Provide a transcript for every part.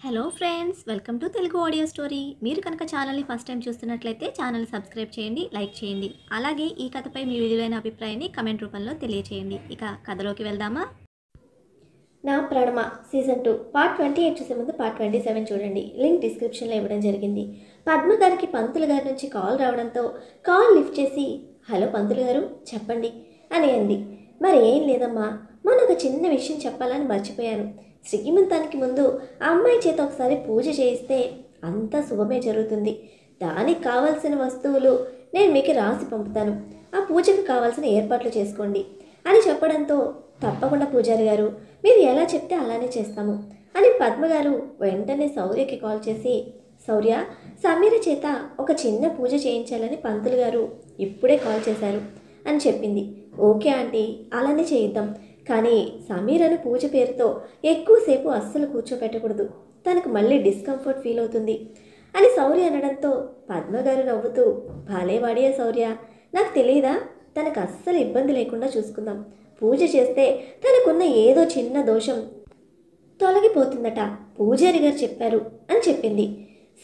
Hello friends, welcome to Telugu audio story. మీరు కనుక ఛానల్ని ఫస్ట్ టైం చూస్తున్నట్లయితే ఛానల్ సబ్స్క్రైబ్ చేయండి, లైక్ చేయండి. అలాగే ఈ కథపై మీ విలువైన అభిప్రాయాన్ని కమెంట్ రూపంలో తెలియచేయండి. ఇక కథలోకి వెళ్దామా? నా ప్రణమ సీజన్ 2 పార్ట్ 28 చూసే ముందు పార్ట్ 27 చూడండి. లింక్ డిస్క్రిప్షన్లో ఇవ్వడం జరిగింది. పద్మ గారికి పంతులు గారి నుంచి కాల్ రావడంతో కాల్ లిఫ్ట్ చేసి, హలో పంతులు గారు చెప్పండి అని అంది. మరి ఏం లేదమ్మా, మొన్న ఒక చిన్న విషయం చెప్పాలని మర్చిపోయాను. శ్రీమంతానికి ముందు ఆ అమ్మాయి చేత ఒకసారి పూజ చేయిస్తే అంతా శుభమే జరుగుతుంది. దానికి కావాల్సిన వస్తువులు నేను మీకు రాసి పంపుతాను. ఆ పూజకు కావాల్సిన ఏర్పాట్లు చేసుకోండి అని చెప్పడంతో, తప్పకుండా పూజారి గారు, మీరు ఎలా చెప్తే అలానే చేస్తాము అని పద్మగారు వెంటనే శౌర్యకి కాల్ చేసి, శౌర్య, సమీర చేత ఒక చిన్న పూజ చేయించాలని పంతులు గారు ఇప్పుడే కాల్ చేశారు అని చెప్పింది. ఓకే ఆంటీ, అలానే చేయిద్దాం. కానీ సమీరను పూజ పేరుతో ఎక్కువసేపు అస్సలు కూర్చోపెట్టకూడదు, తనకు మళ్ళీ డిస్కంఫర్ట్ ఫీల్ అవుతుంది అని శౌర్య అనడంతో పద్మగారు నవ్వుతూ, భాలేవాడియా శౌర్య, నాకు తెలియదా, తనకు అస్సలు ఇబ్బంది లేకుండా చూసుకుందాం. పూజ చేస్తే తనకున్న ఏదో చిన్న దోషం తొలగిపోతుందట, పూజారి గారు చెప్పారు అని చెప్పింది.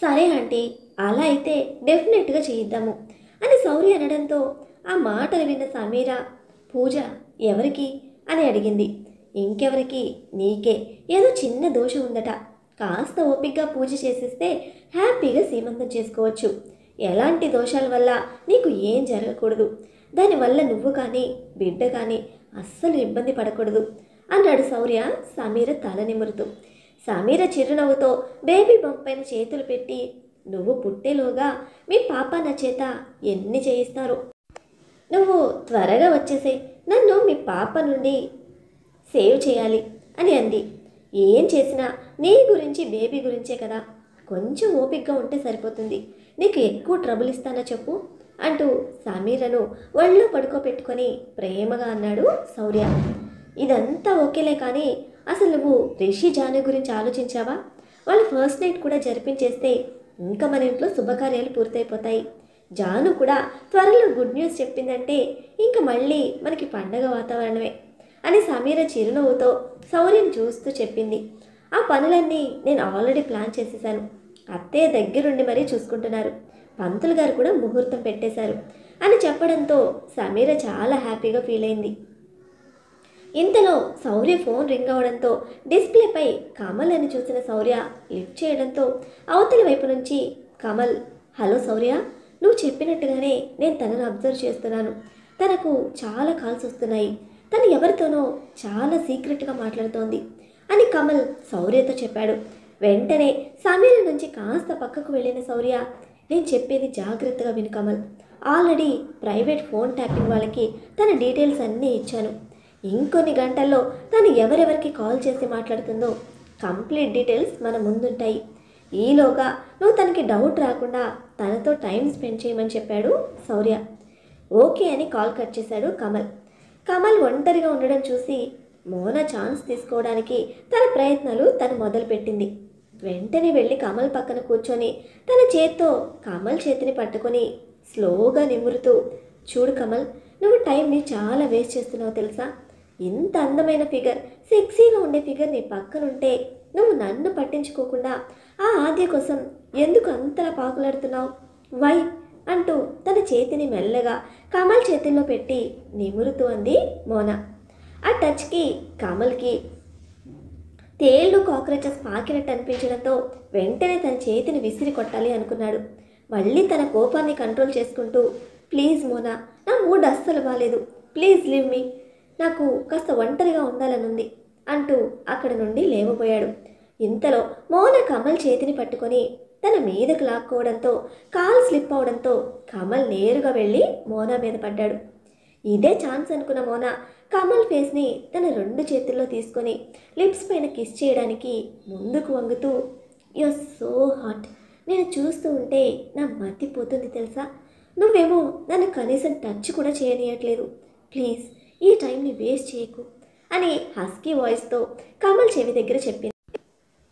సరే ఆంటీ, అలా అయితే డెఫినెట్గా చేయిద్దాము అని శౌర్య అనడంతో ఆ మాటలు విన్న సమీర, పూజ ఎవరికి అని అడిగింది. ఇంకెవరికి, నీకే ఏదో చిన్న దోషం ఉందట, కాస్త ఓపికగా పూజ చేసేస్తే హ్యాపీగా సీమంతం చేసుకోవచ్చు. ఎలాంటి దోషాల వల్ల నీకు ఏం జరగకూడదు, దానివల్ల నువ్వు కానీ బిడ్డ కానీ అస్సలు ఇబ్బంది పడకూడదు అన్నాడు శౌర్య సమీర తల నిమురుతూ. సమీర చిరునవ్వుతో బేబీ బంప్ పైన చేతులు పెట్టి, నువ్వు పుట్టేలోగా మీ పాప నా చేత ఎన్ని చేయిస్తారో, నువ్వు త్వరగా వచ్చేసే, నన్ను మీ పాప నుండి సేవ్ చేయాలి అని అంది. ఏం చేసినా నీ గురించి బేబీ గురించే కదా, కొంచెం ఓపికగా ఉంటే సరిపోతుంది, నీకు ఎక్కువ ట్రబుల్ ఇస్తానా చెప్పు అంటూ సమీరను ఒళ్ళో పడుకోబెట్టుకొని ప్రేమగా అన్నాడు శౌర్య. ఇదంతా ఓకేలే, కానీ అసలు నువ్వు రిషి జాను గురించి ఆలోచించావా? వాళ్ళు ఫస్ట్ నైట్ కూడా జరిపించేస్తే ఇంకా మన ఇంట్లో శుభకార్యాలు పూర్తయిపోతాయి. జాను కూడా త్వరలో గుడ్ న్యూస్ చెప్పిందంటే ఇంకా మళ్ళీ మనకి పండగ వాతావరణమే అని సమీర చిరునవ్వుతో శౌర్యను చూస్తూ చెప్పింది. ఆ పనులన్నీ నేను ఆల్రెడీ ప్లాన్ చేసేసాను, అత్తయ్య దగ్గరుండి మరీ చూసుకుంటున్నారు, పంతులు గారు కూడా ముహూర్తం పెట్టేశారు అని చెప్పడంతో సమీర చాలా హ్యాపీగా ఫీల్ అయింది. ఇంతలో శౌర్య ఫోన్ రింగ్ అవడంతో డిస్ప్లేపై కమల్ అని చూసిన శౌర్య లిఫ్ట్ చేయడంతో అవతలి వైపు నుంచి కమల్, హలో శౌర్య, నువ్వు చెప్పినట్టుగానే నేను తనను అబ్జర్వ్ చేస్తున్నాను, తనకు చాలా కాల్స్ వస్తున్నాయి, తను ఎవరితోనో చాలా సీక్రెట్గా మాట్లాడుతోంది అని కమల్ శౌర్యతో చెప్పాడు. వెంటనే సమీర నుంచి కాస్త పక్కకు వెళ్ళిన శౌర్య, నేను చెప్పేది జాగ్రత్తగా విను Kamal, already private phone tapping వాళ్ళకి తన డీటెయిల్స్ అన్నీ ఇచ్చాను. ఇంకొన్ని గంటల్లో తను ఎవరెవరికి కాల్ చేసి మాట్లాడుతుందో కంప్లీట్ డీటెయిల్స్ మన ముందుంటాయి. ఈలోగా నువ్వు తనకి డౌట్ రాకుండా తనతో టైం స్పెండ్ చేయమని చెప్పాడు శౌర్య. ఓకే అని కాల్ కట్ చేశాడు కమల్. కమల్ ఒంటరిగా ఉండడం చూసి మోనా ఛాన్స్ తీసుకోవడానికి తన ప్రయత్నాలు తను మొదలుపెట్టింది. వెంటనే వెళ్ళి కమల్ పక్కన కూర్చొని తన చేత్తో కమల్ చేతిని పట్టుకొని స్లోగా నిమురుతూ, చూడు కమల్, నువ్వు టైంని చాలా వేస్ట్ చేస్తున్నావు తెలుసా, ఇంత అందమైన ఫిగర్, సెక్సీగా ఉండే ఫిగర్ నీ పక్కనుంటే నువ్వు నన్ను పట్టించుకోకుండా ఆ ఆద్య కోసం ఎందుకు అంతలా పాకులాడుతున్నావు, వై అంటూ తన చేతిని మెల్లగా కమల్ చేతిలో పెట్టి నిమురుతూ అంది మోనా. ఆ టచ్కి కమల్కి తేళ్ళు కాక్రోచెస్ పాకినట్టు అనిపించడంతో వెంటనే తన చేతిని విసిరి కొట్టాలి అనుకున్నాడు. మళ్ళీ తన కోపాన్ని కంట్రోల్ చేసుకుంటూ, ప్లీజ్ మోనా, నా మూడ్ అస్సలు బాలేదు, ప్లీజ్ లీవ్ మీ, నాకు కాస్త ఒంటరిగా ఉండాలనుంది అంటూ అక్కడి నుండి లేవబోయాడు. ఇంతలో మోన కమల్ చేతిని పట్టుకొని తన మీదకు లాక్కోవడంతో కాల్ స్లిప్ అవడంతో కమల్ నేరుగా వెళ్ళి మోనా మీద పడ్డాడు. ఇదే ఛాన్స్ అనుకున్న మోనా కమల్ ఫేస్ని తన 2 చేతుల్లో తీసుకొని లిప్స్ పైన కిస్ చేయడానికి ముందుకు వంగుతూ, యూర్ సో హాట్, నేను చూస్తూ ఉంటే నా మతిపోతుంది తెలుసా, నువ్వేమో నన్ను కనీసం టచ్ కూడా చేయనీయట్లేదు, ప్లీజ్ ఈ టైంని వేస్ట్ చేయకు అని హస్కీ వాయిస్తో కమల్ చెవి దగ్గర చెప్పింది.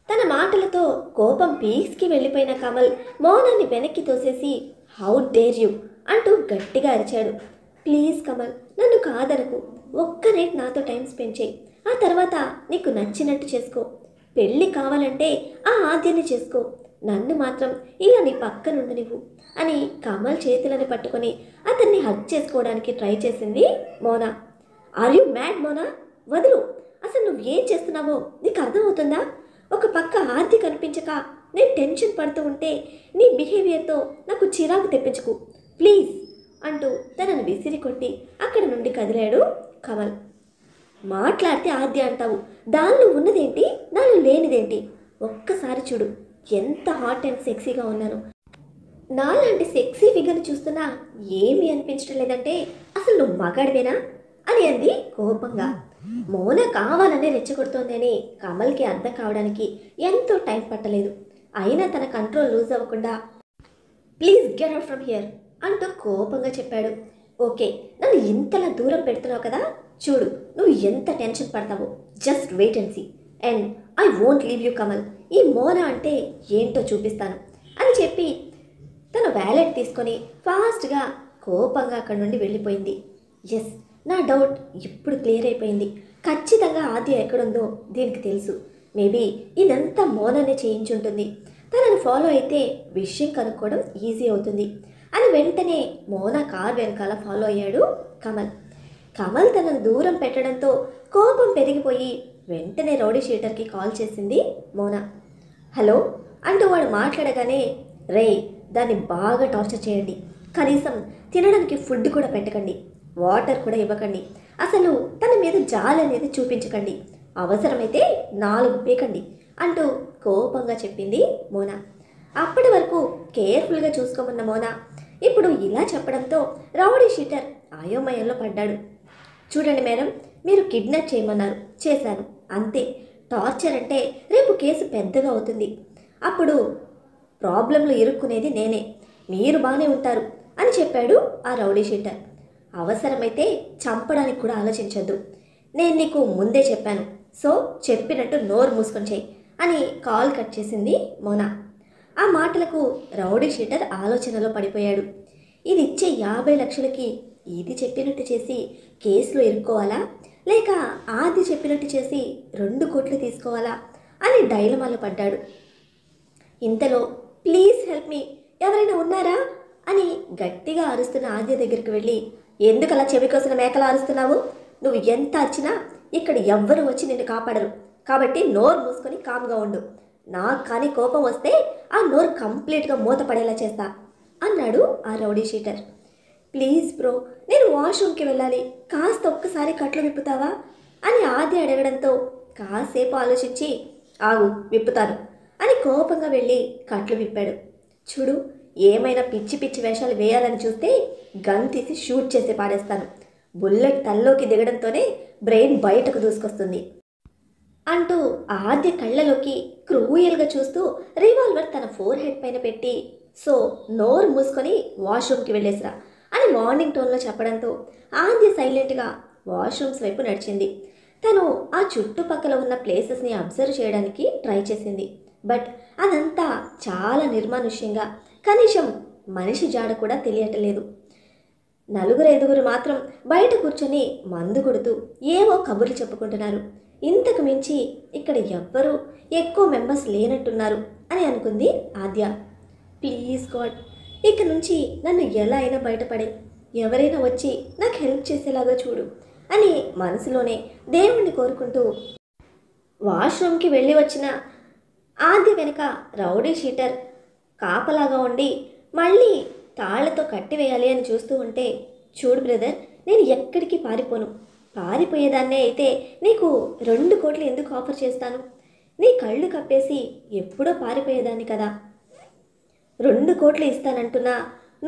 తన మాటలతో కోపం పీక్స్కి వెళ్ళిపోయిన కమల్ మౌనాన్ని వెనక్కి తోసేసి, హౌ డేర్ యూ అంటూ గట్టిగా అరిచాడు. ప్లీజ్ కమల్, నన్ను కాదనకు, ఒక్క నైట్ నాతో టైం స్పెండ్ చేయి, ఆ తర్వాత నీకు నచ్చినట్టు చేసుకో, పెళ్ళి కావాలంటే ఆ ఆద్యని చేసుకో, నన్ను మాత్రం ఇలా నీ పక్కనుండు నువ్వు అని కమల్ చేతులని పట్టుకొని అతన్ని హగ్ చేసుకోవడానికి ట్రై చేసింది Mona. Are you mad Mona? వదులు, అసలు నువ్వు ఏం చేస్తున్నావో నీకు అర్థమవుతుందా? ఒక పక్క ఆద్య కనిపించక నేను టెన్షన్ పడుతూ ఉంటే నీ బిహేవియర్తో నాకు చిరాకు తెప్పించుకు ప్లీజ్ అంటూ తనను విసిరి కొట్టి అక్కడి నుండి కదిలాడు కమల్. మాట్లాడితే ఆద్య అంటావు, దానిలో ఉన్నదేంటి, నాలో లేనిదేంటి? ఒక్కసారి చూడు ఎంత హాట్ అండ్ సెక్సీగా ఉన్నాను. నాలాంటి సెక్సీ ఫిగర్ని చూస్తున్నా ఏమీ అనిపించడం లేదంటే అసలు నువ్వు మగాడివేనా అని అంది కోపంగా. మోన కావాలనే రెచ్చగొడుతోంది అని కమల్కి అర్థం కావడానికి ఎంతో టైం పట్టలేదు. అయినా తన కంట్రోల్ లూజ్ అవ్వకుండా please get out from here అంటూ కోపంగా చెప్పాడు. ఓకే, నన్ను ఇంతలా దూరం పెడుతున్నావు కదా, చూడు నువ్వు ఎంత టెన్షన్ పడతావో. Just wait and see, and I won't leave you Kamal. ఈ మోనా అంటే ఏంటో చూపిస్తాను అని చెప్పి తన వ్యాలెట్ తీసుకొని ఫాస్ట్గా కోపంగా అక్కడి నుండి వెళ్ళిపోయింది. ఎస్, నా డౌట్ ఇప్పుడు క్లియర్ అయిపోయింది. ఖచ్చితంగా ఆద్య ఎక్కడుందో దీనికి తెలుసు. మేబీ ఇదంతా మోనానే చేయించుంటుంది. తనను ఫాలో అయితే విషయం కనుక్కోవడం ఈజీ అవుతుంది అని వెంటనే మోనా కార్ వెనకాల ఫాలో అయ్యాడు కమల్. కమల్ తనను దూరం పెట్టడంతో కోపం పెరిగిపోయి వెంటనే రౌడీ షీటర్కి కాల్ చేసింది మోనా. హలో అంటూ వాడు మాట్లాడగానే, రే దాన్ని బాగా టార్చర్ చేయండి, కనీసం తినడానికి ఫుడ్ కూడా పెట్టకండి, వాటర్ కూడా ఇవ్వకండి, అసలు తన మీద జాలి అనేది చూపించకండి, అవసరమైతే 4 పీకండి అంటూ కోపంగా చెప్పింది మోనా. అప్పటి వరకు కేర్ఫుల్గా చూసుకోమన్న మోనా ఇప్పుడు ఇలా చెప్పడంతో రౌడీ షీటర్ అయోమయంలో పడ్డాడు. చూడండి మేడం, మీరు కిడ్నాప్ చేయమన్నారు, చేశాను, అంతే. టార్చర్ అంటే రేపు కేసు పెద్దగా అవుతుంది, అప్పుడు ప్రాబ్లంలో ఇరుక్కునేది నేనే, మీరు బాగానే ఉంటారు అని చెప్పాడు ఆ రౌడీ షీటర్. అవసరమైతే చంపడానికి కూడా ఆలోచించొద్దు, నేను నీకు ముందే చెప్పాను, సో చెప్పినట్టు నోరు మూసుకొని చెయ్యి అని కాల్ కట్ చేసింది మోనా. ఆ మాటలకు రౌడీ షీటర్ ఆలోచనలో పడిపోయాడు. ఇది ఇచ్చే 50 లక్షలకి ఇది చెప్పినట్టు చేసి కేసులో ఇరుక్కోవాలా, లేక ఆది చెప్పినట్టు చేసి 2 కోట్లు తీసుకోవాలా అని డైలమాలో పడ్డాడు. ఇంతలో ప్లీజ్ హెల్ప్ మీ, ఎవరైనా ఉన్నారా అని గట్టిగా అరుస్తున్న ఆద్య దగ్గరికి వెళ్ళి, ఎందుకు అలా చెవి కోసిన మేకలా అరుస్తున్నావు? నువ్వు ఎంత అరిచినా ఇక్కడ ఎవ్వరూ వచ్చి నిన్ను కాపాడరు, కాబట్టి నోరు మూసుకొని కామ్గా ఉండు. నాకు కానీ కోపం వస్తే ఆ నోరు కంప్లీట్గా మూతపడేలా చేస్తా అన్నాడు ఆ రౌడీ షీటర్. ప్లీజ్ బ్రో, నేను వాష్రూమ్కి వెళ్ళాలి, కాస్త ఒక్కసారి కట్లు విప్పుతావా అని ఆద్య అడగడంతో కాసేపు ఆలోచించి, ఆగు విప్పుతాను అని కోపంగా వెళ్ళి కట్లు విప్పాడు. చూడు, ఏమైనా పిచ్చి పిచ్చి వేషాలు వేయాలని చూస్తే గన్ తీసి షూట్ చేసి పాడేస్తాను, బుల్లెట్ తల్లోకి దిగడంతోనే బ్రెయిన్ బయటకు దూసుకొస్తుంది అంటూ ఆద్య కళ్ళలోకి క్రూయల్గా చూస్తూ రివాల్వర్ తన హెడ్ పైన పెట్టి, సో నోరు మూసుకొని వాష్రూమ్కి వెళ్ళేసిరా అని వార్నింగ్ టోన్లో చెప్పడంతో ఆద్య సైలెంట్గా వాష్రూమ్స్ వైపు నడిచింది. తను ఆ చుట్టుపక్కల ఉన్న ప్లేసెస్ని అబ్జర్వ్ చేయడానికి ట్రై చేసింది. బట్ అదంతా చాలా నిర్మానుష్యంగా, కనీసం మనిషి జాడ కూడా తెలియటలేదు. 4-5 మాత్రం బయట కూర్చొని మందు కొడుతూ ఏవో కబుర్లు చెప్పుకుంటున్నారు. ఇంతకు మించి ఇక్కడ ఎవ్వరూ ఎక్కువ మెంబర్స్ లేనట్టున్నారు అని అనుకుంది ఆద్య. ప్లీజ్ గాడ్, ఇక నుంచి నన్ను ఎలా అయినా బయటపడే, ఎవరైనా వచ్చి నాకు హెల్ప్ చేసేలాగా చూడు అని మనసులోనే దేవుణ్ణి కోరుకుంటూ వాష్రూమ్కి వెళ్ళి వచ్చిన ఆద్య వెనుక రౌడీ షీటర్ కాపలాగా ఉండి మళ్ళీ తాళ్లతో కట్టివేయాలి అని చూస్తూ ఉంటే, చూడు బ్రదర్, నేను ఎక్కడికి పారిపోను, పారిపోయేదాన్నే అయితే నీకు 2 కోట్లు ఎందుకు ఆఫర్ చేస్తాను? నీ కళ్ళు కప్పేసి ఎప్పుడో పారిపోయేదాన్ని కదా. 2 కోట్లు ఇస్తానంటున్నా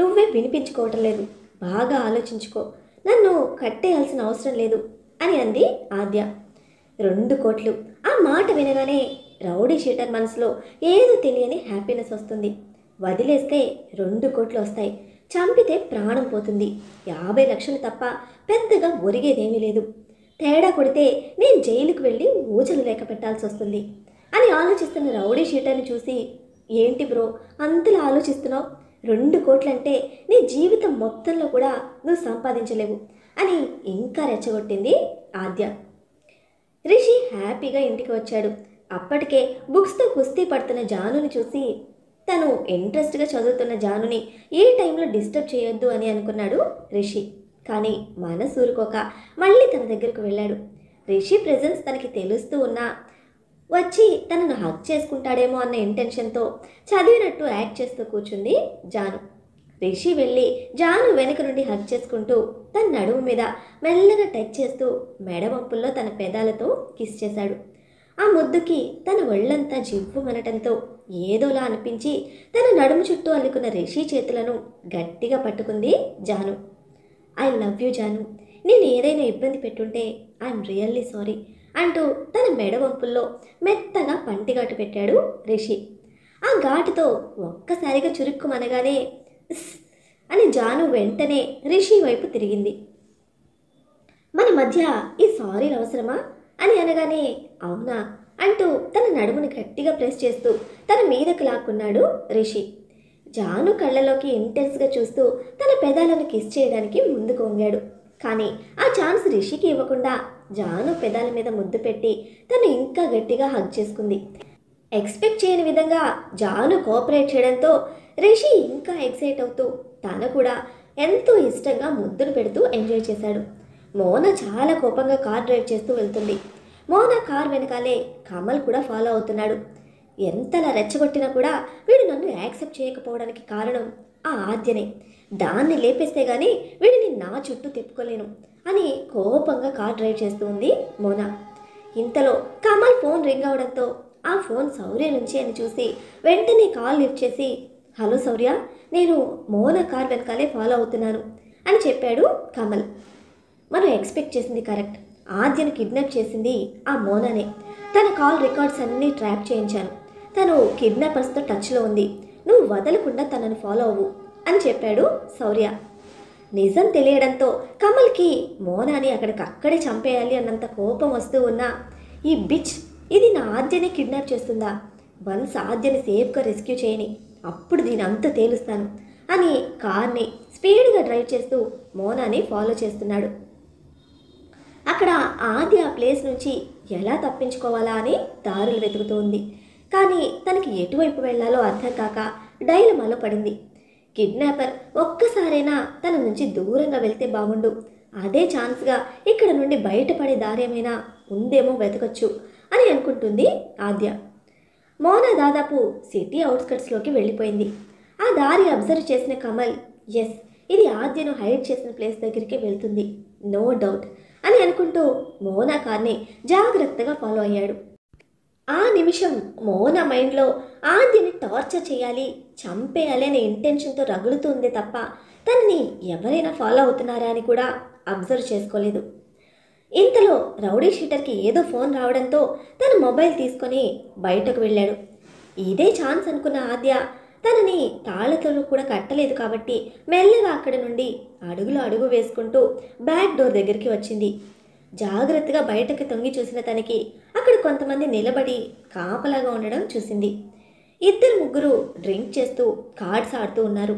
నువ్వే వినిపించుకోవటం లేదు, బాగా ఆలోచించుకో, నన్ను కట్టేయాల్సిన అవసరం లేదు అని అంది ఆద్య. 2 కోట్లు, ఆ మాట వినగానే రౌడీ షీటర్ మనసులో ఏదో తెలియని హ్యాపీనెస్ వస్తుంది. వదిలేస్తే 2 కోట్లు వస్తాయి, చంపితే ప్రాణం పోతుంది, 50 లక్షలు తప్ప పెద్దగా ఒరిగేదేమీ లేదు, తేడా కొడితే నేను జైలుకు వెళ్ళి ఊచలు లేక పెట్టాల్సి వస్తుంది అని ఆలోచిస్తున్న రౌడీ షీటర్ని చూసి, ఏంటి బ్రో అంతలా ఆలోచిస్తున్నావు, 2 కోట్లంటే నీ జీవితం మొత్తంలో కూడా నువ్వు సంపాదించలేవు అని ఇంకా రెచ్చగొట్టింది ఆద్య. రిషి హ్యాపీగా ఇంటికి వచ్చాడు. అప్పటికే బుక్స్తో కుస్తీ పడుతున్న జానుని చూసి తను ఇంట్రెస్ట్గా చదువుతున్న జానుని ఏ టైంలో డిస్టర్బ్ చేయొద్దు అని అనుకున్నాడు రిషి. కానీ మనసు ఊరుకోక మళ్ళీ తన దగ్గరకు వెళ్ళాడు. రిషి ప్రెజెన్స్ తనకి తెలుస్తూ ఉన్నా వచ్చి తనను హక్ చేసుకుంటాడేమో అన్న ఇంటెన్షన్తో చదివినట్టు యాక్ట్ చేస్తూ కూర్చుంది జాను. రిషి వెళ్ళి జాను వెనుక నుండి హక్ చేసుకుంటూ తన నడుము మీద మెల్లగా టచ్ చేస్తూ మెడవంపుల్లో తన పెదాలతో కిస్ చేశాడు. ఆ ముద్దుకి తన ఒళ్ళంతా జివ్వు మనటంతో ఏదోలా అనిపించి తన నడుము చుట్టూ అల్లుకున్న రిషి చేతులను గట్టిగా పట్టుకుంది Janu. I love you Janu, నేను ఏదైనా ఇబ్బంది పెట్టుంటే ఐఎమ్ రియల్లీ సారీ అంటూ తన మెడవంపుల్లో మెత్తగా పంటిఘాటు పెట్టాడు రిషి. ఆ ఘాటుతో ఒక్కసారిగా చురుక్కుమనగానే అని జాను వెంటనే రిషి వైపు తిరిగింది. మన మధ్య ఈ సారీలు అవసరమా అని అనగానే అవునా అంటూ తన నడుముని గట్టిగా ప్రెస్ చేస్తూ తన మీదకు లాక్కున్నాడు రిషి. జాను కళ్ళలోకి ఇంటెన్స్గా చూస్తూ తన పెదాలను కిస్ చేయడానికి ముందుకు వంగాడు. కానీ ఆ ఛాన్స్ రిషికి ఇవ్వకుండా జాను పెదాల మీద ముద్దు పెట్టి తను ఇంకా గట్టిగా హగ్ చేసుకుంది. ఎక్స్పెక్ట్ చేయని విధంగా జాను కోఆపరేట్ చేయడంతో రిషి ఇంకా ఎక్సైట్ అవుతూ తను కూడా ఎంతో ఇష్టంగా ముద్దును పెడుతూ ఎంజాయ్ చేశాడు. మోనా చాలా కోపంగా కార్ డ్రైవ్ చేస్తూ వెళ్తుంది. మోనా కార్ వెనకాలే కమల్ కూడా ఫాలో అవుతున్నాడు. ఎంతలా రెచ్చగొట్టినా కూడా వీడు నన్ను యాక్సెప్ట్ చేయకపోవడానికి కారణం ఆ ఆద్యనే. దాన్ని లేపేస్తే గానీ వీడిని నా చుట్టూ తిప్పుకోలేను అని కోపంగా కార్ డ్రైవ్ చేస్తూ ఉంది మోనా. ఇంతలో కమల్ ఫోన్ రింగ్ అవడంతో ఆ ఫోన్ శౌర్య నుంచి అని చూసి వెంటనే కాల్ లిఫ్ట్ చేసి హలో శౌర్య, నేను మోనా కార్ వెనకాలే ఫాలో అవుతున్నాను అని చెప్పాడు కమల్. మనం ఎక్స్పెక్ట్ చేసింది కరెక్ట్. ఆద్యను కిడ్నాప్ చేసింది ఆ మోనానే. తన కాల్ రికార్డ్స్ అన్నీ ట్రాప్ చేయించాను. తను కిడ్నాపర్స్తో టచ్లో ఉంది. నువ్వు వదలకుండా తనను ఫాలో అవ్వు అని చెప్పాడు శౌర్య. నిజం తెలియడంతో కమల్కి మోనాని అక్కడికక్కడే చంపేయాలి అన్నంత కోపం వస్తూ ఉన్నా ఈ బిచ్ ఇది నా ఆద్యని కిడ్నాప్ చేస్తుందా, వన్స్ ఆద్యని సేఫ్గా రెస్క్యూ చేయని, అప్పుడు దీని అంతా తేలుస్తాను అని కార్ని స్పీడ్గా డ్రైవ్ చేస్తూ మోనాని ఫాలో చేస్తున్నాడు. అక్కడ ఆద్య ఆ ప్లేస్ నుంచి ఎలా తప్పించుకోవాలా అని దారులు వెతుకుతూ ఉంది. కానీ తనకి ఎటువైపు వెళ్లాలో అర్థం కాక డైలమాలో పడింది. కిడ్నాపర్ ఒక్కసారైనా తన నుంచి దూరంగా వెళ్తే బాగుండు, అదే ఛాన్స్గా ఇక్కడ నుండి బయటపడే దారేమైనా ఉందేమో వెతకొచ్చు అని అనుకుంటుంది ఆద్య. మోనా దాదాపు సిటీ అవుట్స్కట్స్లోకి వెళ్ళిపోయింది. ఆ దారి అబ్జర్వ్ చేసిన కమల్ ఎస్, ఇది ఆద్యను హైడ్ చేసిన ప్లేస్ దగ్గరికి వెళ్తుంది, నో డౌట్ అని అనుకుంటూ మోనా కార్ని జాగ్రత్తగా ఫాలో అయ్యాడు. ఆ నిమిషం మోనా మైండ్లో ఆద్యని టార్చర్ చేయాలి, చంపేయాలి అనే ఇంటెన్షన్తో రగులుతుంది తప్ప తనని ఎవరైనా ఫాలో అవుతున్నారా అని కూడా అబ్జర్వ్ చేసుకోలేదు. ఇంతలో రౌడీ షీటర్కి ఏదో ఫోన్ రావడంతో తన మొబైల్ తీసుకొని బయటకు వెళ్ళాడు. ఇదే ఛాన్స్ అనుకున్న ఆద్య తనని తాళతో కూడా కట్టలేదు కాబట్టి మెల్లగా అక్కడి నుండి అడుగులు అడుగు వేసుకుంటూ బ్యాక్ డోర్ దగ్గరికి వచ్చింది. జాగ్రత్తగా బయటకు తొంగి చూసిన తనకి అక్కడ కొంతమంది నిలబడి కాపలాగా ఉండడం చూసింది. ఇద్దరు ముగ్గురు డ్రింక్ చేస్తూ కార్డ్స్ ఆడుతూ ఉన్నారు.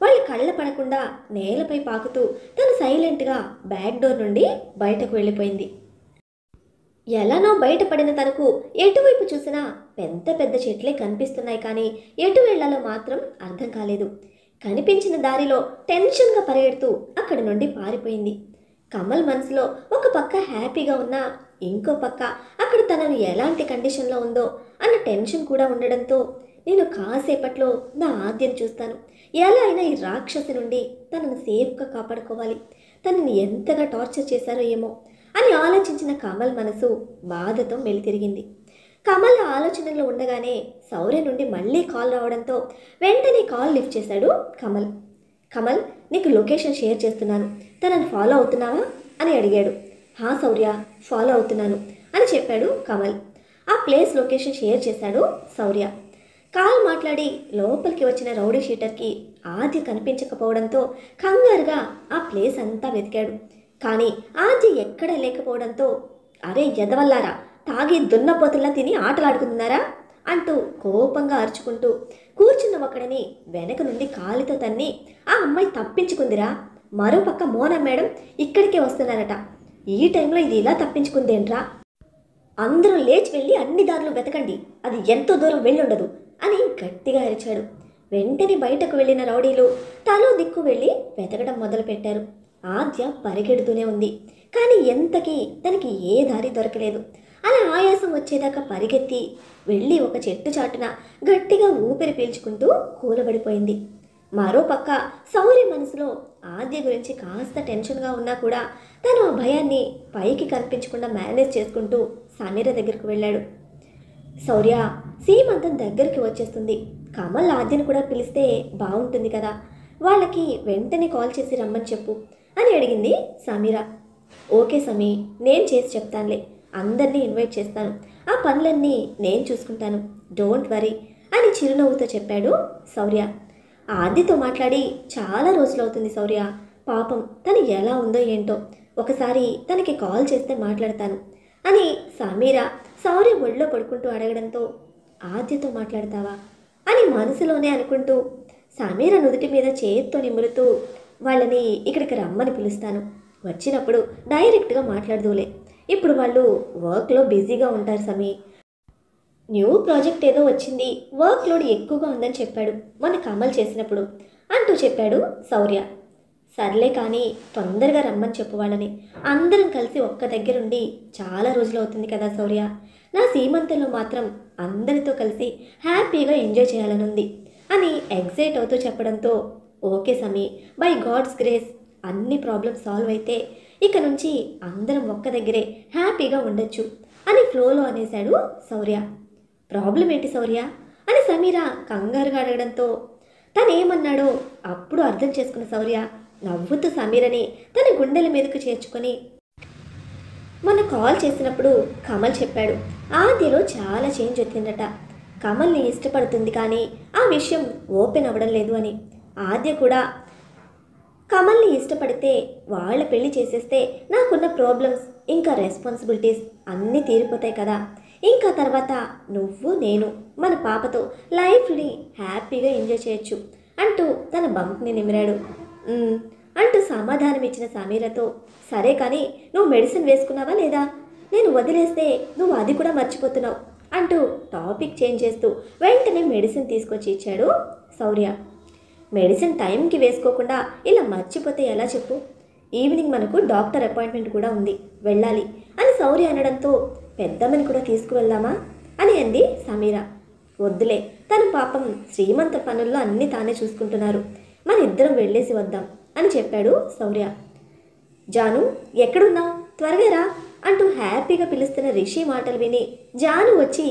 వాళ్ళ కళ్ళ పడకుండా నేలపై పాకుతూ తను సైలెంట్గా బ్యాక్ డోర్ నుండి బయటకు వెళ్ళిపోయింది. ఎలానో బయటపడిన తనకు ఎటువైపు చూసినా పెద్ద పెద్ద చెట్లే కనిపిస్తున్నాయి, కానీ ఎటు వెళ్లాలో మాత్రం అర్థం కాలేదు. కనిపించిన దారిలో టెన్షన్గా పరిగెడుతూ అక్కడి నుండి పారిపోయింది. కమల్ మనసులో ఒక పక్క హ్యాపీగా ఉన్నా ఇంకో పక్క అక్కడ తనను ఎలాంటి కండిషన్లో ఉందో అన్న టెన్షన్ కూడా ఉండడంతో నేను కాసేపట్లో నా ఆద్యను చూస్తాను, ఎలా అయినా ఈ రాక్షసి నుండి తనను సేఫ్గా కాపాడుకోవాలి, తనని ఎంతగా టార్చర్ చేశారో ఏమో అని ఆలోచించిన కమల్ మనసు బాధతో మెలితిరిగింది. కమల్ ఆలోచనలో ఉండగానే శౌర్య నుండి మళ్ళీ కాల్ రావడంతో వెంటనే కాల్ లిఫ్ట్ చేశాడు కమల్. కమల్, నీకు లొకేషన్ షేర్ చేస్తున్నాను, తనను ఫాలో అవుతున్నావా అని అడిగాడు. హా శౌర్య, ఫాలో అవుతున్నాను అని చెప్పాడు కమల్. ఆ ప్లేస్ లొకేషన్ షేర్ చేశాడు శౌర్య. కాల్ మాట్లాడి లోపలికి వచ్చిన రౌడీ షీటర్కి ఆద్య కనిపించకపోవడంతో కంగారుగా ఆ ప్లేస్ అంతా వెతికాడు. కానీ ఆద్య ఎక్కడా లేకపోవడంతో అరే ఎదవల్లారా, తాగి దున్నపోతుల్లా తిని ఆటలాడుకుంటున్నారా అంటూ కోపంగా అరుచుకుంటూ కూర్చున్న ఒకడిని వెనక నుండి కాలితో తన్ని ఆ అమ్మాయి తప్పించుకుందిరా, మరోపక్క మోనా మేడం ఇక్కడికే వస్తున్నారట, ఈ టైంలో ఇది ఇలా తప్పించుకుందేంట్రా అందరూ లేచి వెళ్ళి అన్ని దారులు వెతకండి, అది ఎంతో దూరం వెళ్ళుండదు అని గట్టిగా అరిచాడు. వెంటనే బయటకు వెళ్ళిన రౌడీలు తలో దిక్కు వెళ్ళి వెతకడం మొదలుపెట్టారు. ఆద్య పరిగెడుతూనే ఉంది, కానీ ఎంతకీ తనకి ఏ దారి దొరకలేదు. అలా ఆయాసం వచ్చేదాకా పరిగెత్తి వెళ్ళి ఒక చెట్టు చాటున గట్టిగా ఊపిరి పీల్చుకుంటూ కూలబడిపోయింది. మరోపక్క శౌర్య మనసులో ఆద్య గురించి కాస్త టెన్షన్గా ఉన్నా కూడా తను ఆ భయాన్ని పైకి కనిపించకుండా మేనేజ్ చేసుకుంటూ సమీర దగ్గరకు వెళ్ళాడు. శౌర్య, సీమంతం దగ్గరికి వచ్చేస్తుంది. కమల్ ఆద్యను కూడా పిలిస్తే బాగుంటుంది కదా, వాళ్ళకి వెంటనే కాల్ చేసి రమ్మని చెప్పు అని అడిగింది సమీర. ఓకే సమీ, నేను చేసి చెప్తానులే, అందరినీ ఇన్వైట్ చేస్తాను, ఆ పనులన్నీ నేను చూసుకుంటాను, డోంట్ వరీ అని చిరునవ్వుతో చెప్పాడు శౌర్య. ఆద్యతో మాట్లాడి చాలా రోజులవుతుంది శౌర్య, పాపం తను ఎలా ఉందో ఏంటో, ఒకసారి తనకి కాల్ చేస్తే మాట్లాడతాను అని సమీర శౌర్య ఒళ్ళో పడుకుంటూ అడగడంతో ఆద్యతో మాట్లాడతావా అని మనసులోనే అనుకుంటూ సమీర నుదుటి మీద చేత్తో నిమురుతూ వాళ్ళని ఇక్కడికి రమ్మని పిలుస్తాను, వచ్చినప్పుడు డైరెక్ట్గా మాట్లాడదులే, ఇప్పుడు వాళ్ళు వర్క్లో బిజీగా ఉంటారు సమీ, న్యూ ప్రాజెక్ట్ ఏదో వచ్చింది, వర్క్ లోడ్ ఎక్కువగా ఉందని చెప్పాడు మొన్న కమల్ చేసినప్పుడు అంటూ చెప్పాడు శౌర్య. సర్లే కానీ తొందరగా రమ్మని చెప్పు వాళ్ళని, అందరం కలిసి ఒక్క దగ్గరుండి చాలా రోజులు అవుతుంది కదా శౌర్య, నా సీమంతంలో మాత్రం అందరితో కలిసి హ్యాపీగా ఎంజాయ్ చేయాలనుంది అని ఎగ్జైట్ అవుతూ చెప్పడంతో okay Sami, by God's grace అన్ని ప్రాబ్లమ్స్ సాల్వ్ అయితే ఇక నుంచి అందరం ఒక్క దగ్గరే హ్యాపీగా ఉండొచ్చు అని ఫ్లోలో అనేశాడు శౌర్య. ప్రాబ్లం ఏంటి శౌర్య అని సమీర కంగారుగా అడగడంతో తనేమన్నాడో అప్పుడు అర్థం చేసుకున్న శౌర్య నవ్వుతూ సమీరని తన గుండెల మీదకు చేర్చుకొని, మొన్న కాల్ చేసినప్పుడు కమల్ చెప్పాడు ఆద్యలో చాలా చేంజ్ వచ్చిందట, కమల్ని ఇష్టపడుతుంది కానీ ఆ విషయం ఓపెన్ అవ్వడం లేదు అని, ఆద్య కూడా కమల్ని ఇష్టపడితే వాళ్ళ పెళ్లి చేసేస్తే నాకున్న ప్రాబ్లమ్స్ ఇంకా రెస్పాన్సిబిలిటీస్ అన్నీ తీరిపోతాయి కదా, ఇంకా తర్వాత నువ్వు నేను మన పాపతో లైఫ్ని హ్యాపీగా ఎంజాయ్ చేయొచ్చు అంటూ తన బంప్ని నిమిరాడు. అంటూ సమాధానం ఇచ్చిన సమీరతో సరే కానీ నువ్వు మెడిసిన్ వేసుకున్నావా లేదా, నేను వదిలేస్తే నువ్వు అది కూడా మర్చిపోతున్నావు అంటూ టాపిక్ చేంజ్ చేస్తూ వెంటనే మెడిసిన్ తీసుకొచ్చి ఇచ్చాడు శౌర్య. మెడిసిన్ టైంకి వేసుకోకుండా ఇలా మర్చిపోతే ఎలా చెప్పు, ఈవినింగ్ మనకు డాక్టర్ అపాయింట్మెంట్ కూడా ఉంది, వెళ్ళాలి అని శౌర్య అనడంతో పెద్దమ్మని కూడా తీసుకువెళ్దామా అని అంది సమీర. వద్దులే, తన పాపం శ్రీమంత పనుల్లో అన్నీ తానే చూసుకుంటున్నారు, మన ఇద్దరం వెళ్ళేసి వద్దాం అని చెప్పాడు శౌర్య. జాను ఎక్కడున్నావు, త్వరగా రా అంటూ హ్యాపీగా పిలుస్తున్న రిషి మాటలు విని జాను వచ్చి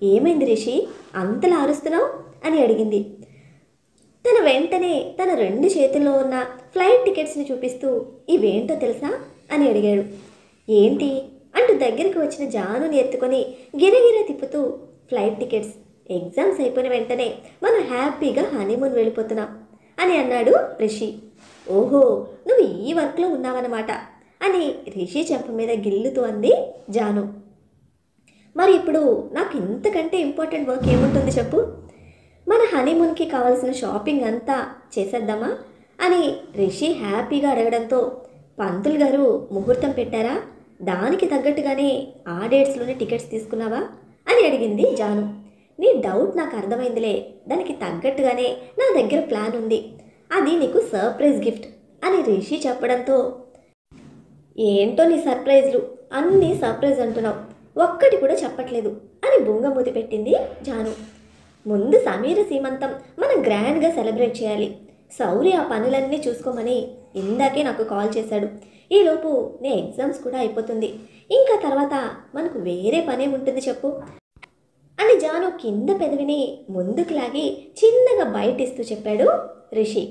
ఏమైంది రిషి అంతలా అరుస్తున్నావు అని అడిగింది. తన వెంటనే తన 2 చేతుల్లో ఉన్న ఫ్లైట్ టికెట్స్ని చూపిస్తూ ఇవేంటో తెలుసా అని అడిగాడు. ఏంటి అంటూ దగ్గరికి వచ్చిన జానుని ఎత్తుకొని గిరగిర తిప్పుతూ ఫ్లైట్ టికెట్స్, ఎగ్జామ్స్ అయిపోయిన వెంటనే మనం హ్యాపీగా హనీమూన్ వెళ్ళిపోతున్నాం అని అన్నాడు రిషి. ఓహో, నువ్వు ఈ వర్క్లో ఉన్నావన్నమాట అని రిషి చెంప మీద గిల్లుతూ అంది జాను. మరి ఇప్పుడు నాకు ఇంతకంటే ఇంపార్టెంట్ వర్క్ ఏముంటుంది చెప్పు, మన హనీమూన్కి కావాల్సిన షాపింగ్ అంతా చేసేద్దామా అని రిషి హ్యాపీగా అడగడంతో పంతులు గారు ముహూర్తం పెట్టారా, దానికి తగ్గట్టుగానే ఆ డేట్స్లోనే టికెట్స్ తీసుకున్నావా అని అడిగింది జాను. నీ డౌట్ నాకు అర్థమైందిలే, దానికి తగ్గట్టుగానే నా దగ్గర ప్లాన్ ఉంది, అది నీకు సర్ప్రైజ్ గిఫ్ట్ అని రిషి చెప్పడంతో ఏంటో నీ సర్ప్రైజ్లు, అన్నీ సర్ప్రైజ్ అంటున్నావు, ఒక్కటి కూడా చెప్పట్లేదు అని బుంగమూతి పెట్టింది జాను. ముందు సమీర సీమంతం మనం గ్రాండ్గా సెలబ్రేట్ చేయాలి, శౌర్య ఆ పనులన్నీ చూసుకోమని ఇందాకే నాకు కాల్ చేశాడు, ఈలోపు నీ ఎగ్జామ్స్ కూడా అయిపోతుంది, ఇంకా తర్వాత మనకు వేరే పనే ఉంటుంది చెప్పు అని జాను కింద పెదవిని ముందుకు లాగి చిన్నగా బయటిస్తూ చెప్పాడు రిషి.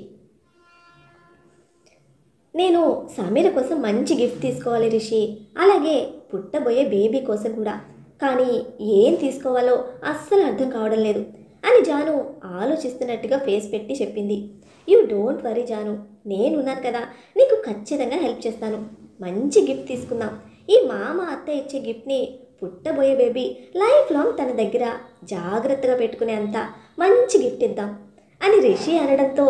నేను సమీర కోసం మంచి గిఫ్ట్ తీసుకోవాలి రిషి, అలాగే పుట్టబోయే బేబీ కోసం కూడా, కానీ ఏం తీసుకోవాలో అస్సలు అర్థం కావడం లేదు అని జాను ఆలోచిస్తున్నట్టుగా ఫేస్ పెట్టి చెప్పింది. యూ డోంట్ వరీ జాను, నేనున్నాను కదా, నీకు ఖచ్చితంగా హెల్ప్ చేస్తాను, మంచి గిఫ్ట్ తీసుకుందాం, ఈ మామ అత్త ఇచ్చే గిఫ్ట్ని పుట్టబోయే బేబీ లైఫ్ లాంగ్ తన దగ్గర జాగ్రత్తగా పెట్టుకునే అంత మంచి గిఫ్ట్ ఇద్దాం అని రిషి అనడంతో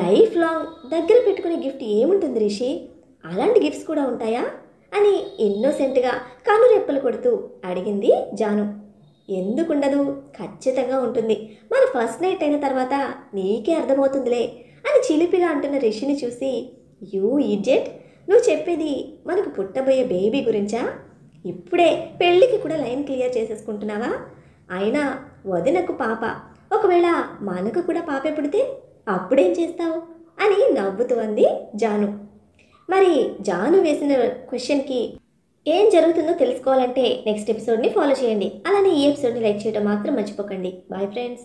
లైఫ్ లాంగ్ దగ్గర పెట్టుకునే గిఫ్ట్ ఏముంటుంది రిషి, అలాంటి గిఫ్ట్స్ కూడా ఉంటాయా అని ఇన్నోసెంట్గా కనురెప్పలు కొడుతూ అడిగింది జాను. ఎందుకుండదు, ఖచ్చితంగా ఉంటుంది. మన ఫస్ట్ నైట్ అయిన తర్వాత నీకే అర్థమవుతుందిలే అని చిలిపిగా అంటున్న రిషిని చూసి, యూ ఇడియట్, నువ్వు చెప్పేది మనకు పుట్టబోయే బేబీ గురించా? ఇప్పుడే పెళ్ళికి కూడా లైన్ క్లియర్ చేసేసుకుంటున్నావా? అయినా వదినకు పాప, ఒకవేళ మనకు కూడా పాపే పుడితే అప్పుడేం చేస్తావు అని నవ్వుతూ అంది జాను. మరి జాను వేసిన క్వశ్చన్కి ఏం జరుగుతుందో తెలుసుకోవాలంటే నెక్స్ట్ ఎపిసోడ్ని ఫాలో చేయండి. అలానే ఈ ఎపిసోడ్ని లైక్ చేయడం మాత్రం మర్చిపోకండి. Bye friends.